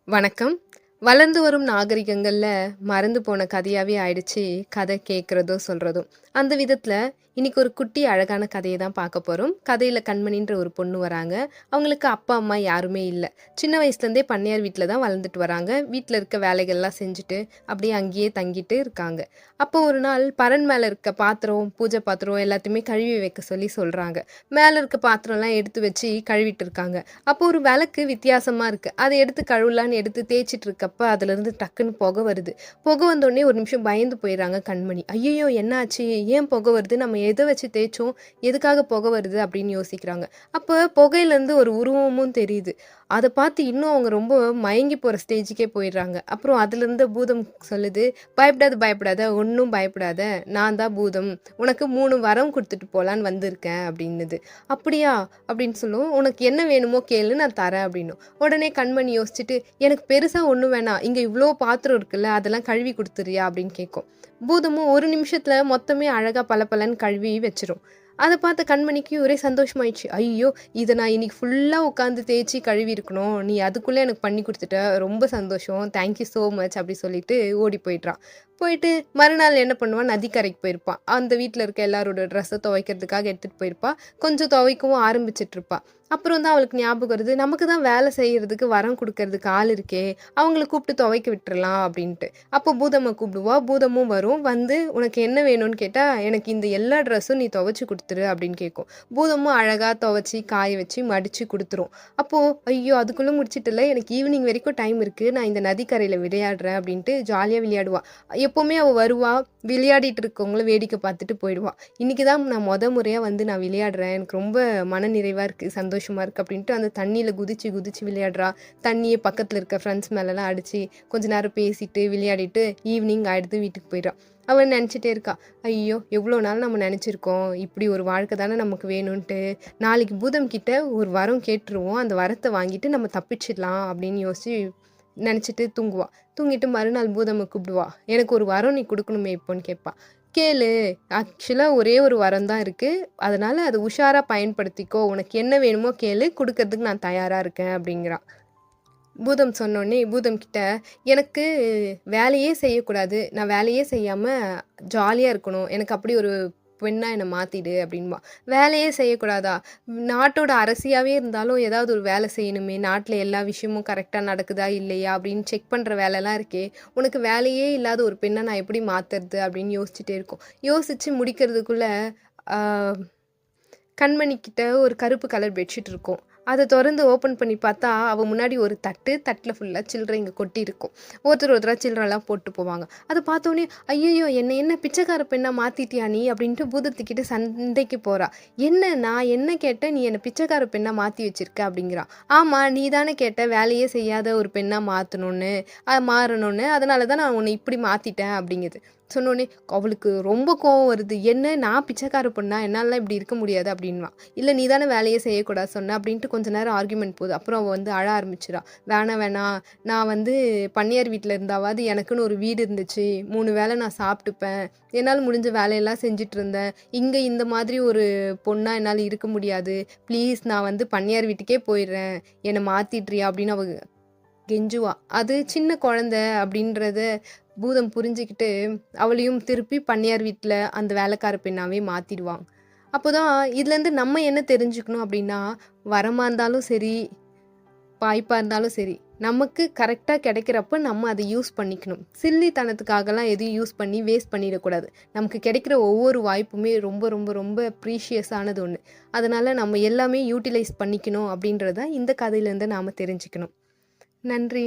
வணக்கம். வளர்ந்து வரும் நாகரிகங்கள்ல மறந்து போன கதையாவே ஆயிடுச்சு, கதை கேட்கிறதோ, சொல்றதும். அந்த விதத்துல இன்னைக்கு ஒரு குட்டி அழகான கதைய தான் பார்க்க போறோம். கதையில கண்மணின்ற ஒரு பொண்ணு வராங்க. அவங்களுக்கு அப்பா, அம்மா யாருமே இல்ல. சின்ன வயசுலேருந்தே பண்ணையார் வீட்ல தான் வளர்ந்துட்டு வராங்க. வீட்ல இருக்க வேலைகள்லாம் செஞ்சுட்டு, அப்படியே அங்கேயே தங்கிட்டு இருக்காங்க. அப்போ ஒரு நாள் பரண் மேல இருக்க பாத்திரம், பூஜை பாத்திரம் எல்லாத்தையுமே கழுவி வைக்க சொல்லி சொல்றாங்க. மேல இருக்க பாத்திரம்லாம் எடுத்து வச்சு கழுவிட்டு இருக்காங்க. அப்போ ஒரு விளக்கு வித்தியாசமா இருக்கு. அதை எடுத்து கழுவலான்னு எடுத்து தேய்ச்சிட்டு இருக்கப்ப அதுலேருந்து டக்குன்னு புகை வருது. புகை வந்தோடனே ஒரு நிமிஷம் பயந்து போயிடுறாங்க கண்மணி. ஐயையோ! என்னாச்சு? ஏன் புகை வருது? நம்ம எதை வச்சு தேய்ச்சோம்? எதுக்காக புகை வருது? அப்படின்னு யோசிக்கிறாங்க. அப்போ புகையிலேருந்து ஒரு உருவமும் தெரியுது. அதை பார்த்து இன்னும் அவங்க ரொம்ப மயங்கி போகிற ஸ்டேஜுக்கே போயிடுறாங்க. அப்புறம் அதுலேருந்து பூதம் சொல்லுது, பயப்படாத பயப்படாத, ஒன்றும் பயப்படாத, நான் தான் பூதம், உனக்கு 3 வரம் கொடுத்துட்டு போகலான்னு வந்திருக்கேன் அப்படின்னுது. அப்படியா அப்படின்னு சொல்லுவோம். உனக்கு என்ன வேணுமோ கேளு, நான் தரேன் அப்படின்னும். உடனே கண்மணி யோசிச்சுட்டு, எனக்கு பெருசாக ஒன்றும் வேணாம், இங்கே இவ்வளோ பாத்திரம் இருக்குல்ல, அதெல்லாம் கழுவி கொடுத்துறியா அப்படின்னு கேட்கும். பூதமும் ஒரு நிமிஷத்தில் மொத்தமே அழகாக பளபளன்னு கழுவி வச்சிரும். அதை பார்த்த கண்மணிக்கு ஒரே சந்தோஷமாயிடுச்சு. ஐயோ! இதை நான் இன்னைக்கு ஃபுல்லாக உட்காந்து தேய்ச்சி கழுவி இருக்கணும், நீ அதுக்குள்ளே எனக்கு பண்ணி கொடுத்துட்ட, ரொம்ப சந்தோஷம், தேங்க்யூ ஸோ மச் அப்படி சொல்லிட்டு ஓடி போயிடுறான். போயிட்டு மறுநாள் என்ன பண்ணுவான், நதிக்கரைக்கு போயிருப்பான். அந்த வீட்டில் இருக்க எல்லாரோட ட்ரெஸ்ஸை துவைக்கிறதுக்காக எடுத்துகிட்டு போயிருப்பாள். கொஞ்சம் துவைக்கவும் ஆரம்பிச்சிட்டு இருப்பாள். அப்புறம் தான் அவளுக்கு ஞாபகம் வருது, நமக்கு தான் வேலை செய்கிறதுக்கு வரம் கொடுக்கறதுக்கு ஆள் இருக்கே, அவங்கள கூப்பிட்டு துவைக்க விட்டுறலாம் அப்படின்ட்டு. அப்போ பூதம்மை கூப்பிடுவா. பூதமும் வரும். வந்து உனக்கு என்ன வேணும்னு கேட்டால், எனக்கு இந்த எல்லா ட்ரெஸ்ஸும் நீ துவைச்சி கொடுத்துரு அப்படின்னு கேட்கும். பூதமும் அழகாக துவைச்சி காய வச்சு மடித்து கொடுத்துரும். அப்போது ஐயோ அதுக்குள்ளே முடிச்சிட்டில்ல, எனக்கு ஈவினிங் வரைக்கும் டைம் இருக்குது, நான் இந்த நதிக்கரையில் விளையாடுறேன் அப்படின்ட்டு ஜாலியாக விளையாடுவா. எப்போவுமே அவள் வருவா, விளையாடிட்டு இருக்கவங்கள வேடிக்கை பார்த்துட்டு போயிடுவாள். இன்றைக்கி தான் நான் முறையாக வந்து நான் விளையாடுறேன், எனக்கு ரொம்ப மன நிறைவாக இருக்குது, சந்தோஷமாக இருக்குது அப்படின்ட்டு அந்த தண்ணியில் குதித்து குதித்து விளையாடுறா. தண்ணியை பக்கத்தில் இருக்க ஃப்ரெண்ட்ஸ் மேலெலாம் அடித்து கொஞ்ச நேரம் பேசிட்டு விளையாடிட்டு ஈவினிங் ஆகிடுது, வீட்டுக்கு போயிடுறான். அவன் நினச்சிட்டே இருக்கா, ஐயோ எவ்வளோ நாள் நம்ம நினச்சிருக்கோம், இப்படி ஒரு வாழ்க்கை தானே நமக்கு வேணும்ன்ட்டு, நாளைக்கு பூதம் கிட்ட ஒரு வரம் கேட்டுருவோம், அந்த வரத்தை வாங்கிட்டு நம்ம தப்பிச்சிடலாம் அப்படின்னு யோசிச்சு நினச்சிட்டு தூங்குவா. தூங்கிட்டு மறுநாள் பூதம்மை கூப்பிடுவா. எனக்கு ஒரு வரம் நீ கொடுக்கணுமே இப்போன்னு கேட்பா. கேளு, ஆக்சுவலாக ஒரே ஒரு வரம் தான் இருக்குது, அதனால் அதை உஷாராக பயன்படுத்திக்கோ, உனக்கு என்ன வேணுமோ கேளு, கொடுக்கறதுக்கு நான் தயாராக இருக்கேன் அப்படிங்கிறான். பூதம் சொன்னோடனே பூதம் கிட்ட, எனக்கு வேலையே செய்யக்கூடாது, நான் வேலையே செய்யாமல் ஜாலியாக இருக்கணும், எனக்கு அப்படி ஒரு பெண்ணா என்னை மாற்றிடு அப்படின்பா. வேலையே செய்யக்கூடாதா? நாட்டோட அரசியாகவே இருந்தாலும் ஏதாவது ஒரு வேலை செய்யணுமே, நாட்டில் எல்லா விஷயமும் கரெக்டாக நடக்குதா இல்லையா அப்படின்னு செக் பண்ணுற வேலைலாம் இருக்கே, உனக்கு வேலையே இல்லாத ஒரு பெண்ணை நான் எப்படி மாற்றுறது அப்படின்னு யோசிச்சுட்டே இருக்கும். யோசித்து முடிக்கிறதுக்குள்ளே கண்மணிக்கிட்ட ஒரு கருப்பு கலர் பெட்ஷீட் இருக்கும். அதை திறந்து ஓப்பன் பண்ணி பார்த்தா அவள் முன்னாடி ஒரு தட்டில் ஃபுல்லாக சில்லறை இங்கே கொட்டி இருக்கும். ஒருத்தராக சில்லறைலாம் போட்டு போவாங்க. அதை பார்த்தோன்னே ஐயோ என்ன பிச்சைக்கார பெண்ணாக மாற்றிட்டியா நீ அப்படின்ட்டு பூதத்துக்கிட்ட சண்டைக்கு போகிறா. நான் என்ன கேட்டேன், நீ என்னை பிச்சைக்கார பெண்ணாக மாற்றி வச்சிருக்க அப்படிங்கிறா. ஆமாம், நீ தானே கேட்ட வேலையே செய்யாத ஒரு பெண்ணாக மாறணும்னு, அதனால தான் நான் உன்னை இப்படி மாற்றிட்டேன் அப்படிங்குது. சொன்னோடனே அவளுக்கு ரொம்ப கோவம் வருது. நான் பிச்சைக்கார பொண்ணா, என்னாலாம் இப்படி இருக்க முடியாது அப்படின்வா. இல்லை நீ தானே வேலையே செய்யக்கூடாது சொன்ன அப்படின்ட்டு கொஞ்ச நேரம் ஆர்கியூமெண்ட் போகுது. அப்புறம் அவள் வந்து அழ ஆரம்பிச்சிடா. வேணாம், நான் வந்து பண்ணையார் வீட்டில் இருந்தாவது எனக்குன்னு ஒரு வீடு இருந்துச்சு, 3 வேளை நான் சாப்பிட்டுப்பேன், என்னால் முடிஞ்ச வேலையெல்லாம் செஞ்சுட்டு இருந்தேன், இங்கே இந்த மாதிரி ஒரு பொண்ணாக என்னால் இருக்க முடியாது, ப்ளீஸ் நான் வந்து பண்ணையார் வீட்டுக்கே போயிடுறேன், என்னை மாற்றிட்றியா அப்படின்னு அவள் கெஞ்சுவா. அது சின்ன குழந்தை அப்படின்றத பூதம் புரிஞ்சுக்கிட்டு அவளையும் திருப்பி பண்ணையார் வீட்டில் அந்த வேலைக்கார பெண்ணாவே மாற்றிடுவாங்க. அப்போ தான் இதுலேருந்து நம்ம என்ன தெரிஞ்சுக்கணும் அப்படின்னா, வரமாக இருந்தாலும் சரி, வாய்ப்பாக இருந்தாலும் சரி, நமக்கு கரெக்டாக கிடைக்கிறப்ப நம்ம அதை யூஸ் பண்ணிக்கணும். சில்லித்தனத்துக்காகலாம் எதையும் யூஸ் பண்ணி வேஸ்ட் பண்ணிடக்கூடாது. நமக்கு கிடைக்கிற ஒவ்வொரு வாய்ப்புமே ரொம்ப ரொம்ப ரொம்ப ப்ரீஷியஸானது ஒன்று. அதனால் நம்ம எல்லாமே யூட்டிலைஸ் பண்ணிக்கணும் அப்படின்றத இந்த கதையிலேருந்து நாம் தெரிஞ்சுக்கணும். நன்றி.